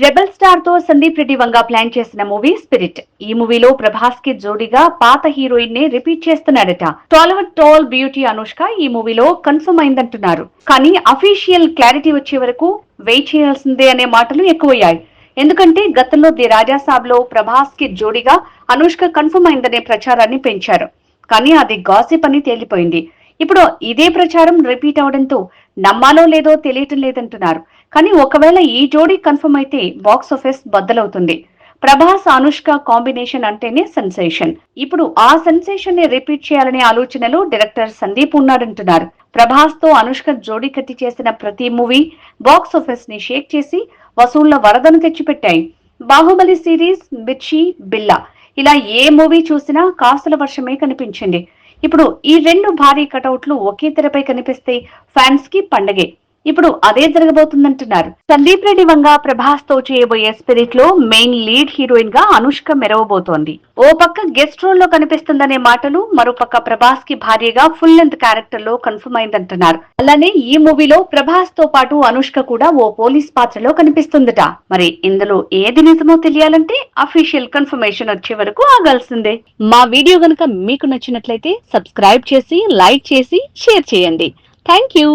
Rebel star తో Sandeep Reddy Vanga plan చేసిన movie Spirit. ఈ మూవీలో ప్రభాస్ కి జోడీగా పాత హీరోయిన్ ని రిపీట్ చేస్తున్నాడట. టాలీవుడ్ టాల్ బ్యూటీ అనుష్క ఈ మూవీలో కన్ఫర్మ్ అయిందంటున్నారు. కానీ అఫీషియల్ క్లారిటీ వచ్చే వరకు వెయిట్ చేయాల్సిందే అనే మాటలు ఎక్కువయ్యాయి. ఎందుకంటే గతంలో ది రాజా సాబ్ లో ప్రభాస్ కి జోడీగా అనుష్క కన్ఫర్మ్ అయిందనే ప్రచారాన్ని పెంచారు. కానీ అది గాసిప్ అని తేలిపోయింది. ఇప్పుడు ఇదే ప్రచారం రిపీట్ అవడంతో నమ్మాలో లేదో తెలియటం లేదంటున్నారు. కానీ ఒకవేళ ఈ జోడీ కన్ఫర్మ్ అయితే బాక్స్ ఆఫీస్ బద్దలవుతుంది. ప్రభాస్ అనుష్క కాంబినేషన్ అంటేనే సెన్సేషన్. ఇప్పుడు ఆ సెన్సేషన్ ని రిపీట్ చేయాలనే ఆలోచనలో డైరెక్టర్ సందీప్ ఉన్నాడంటున్నారు. ప్రభాస్ తో అనుష్క జోడీ కట్టి చేసిన ప్రతి మూవీ బాక్స్ ఆఫీస్ ని షేక్ చేసి వసూళ్ల వరదను తెచ్చిపెట్టాయి. బాహుబలి సిరీస్, మిర్చి, బిల్లా ఇలా ఏ మూవీ చూసినా కాసుల వర్షమే కనిపించింది. ఇప్పుడు ఈ రెండు భారీ కటౌట్లు ఒకే తెరపై కనిపిస్తే ఫ్యాన్స్ కి పండగే. ఇప్పుడు అదే జరగబోతుందంటున్నారు. సందీప్ రెడ్డి వంగ ప్రభాస్ తో చేయబోయే స్పిరిట్ లో మెయిన్ లీడ్ హీరోయిన్ గా అనుష్క మెరవబోతోంది. ఓ పక్క గెస్ట్ రోల్ లో కనిపిస్తుందనే మాటలు, మరోపక్క ప్రభాస్ కి భార్యగా ఫుల్ లెంత్ క్యారెక్టర్ లో కన్ఫర్మ్ అయిందంటున్నారు. అలానే ఈ మూవీలో ప్రభాస్ తో పాటు అనుష్క కూడా ఓ పోలీస్ పాత్రలో కనిపిస్తుందట. మరి ఇందులో ఏది నిజమో తెలియాలంటే అఫీషియల్ కన్ఫర్మేషన్ వచ్చే వరకు ఆగాల్సిందే. మా వీడియో గనుక మీకు నచ్చినట్లయితే సబ్స్క్రైబ్ చేసి, లైక్ చేసి, షేర్ చేయండి. Thank you.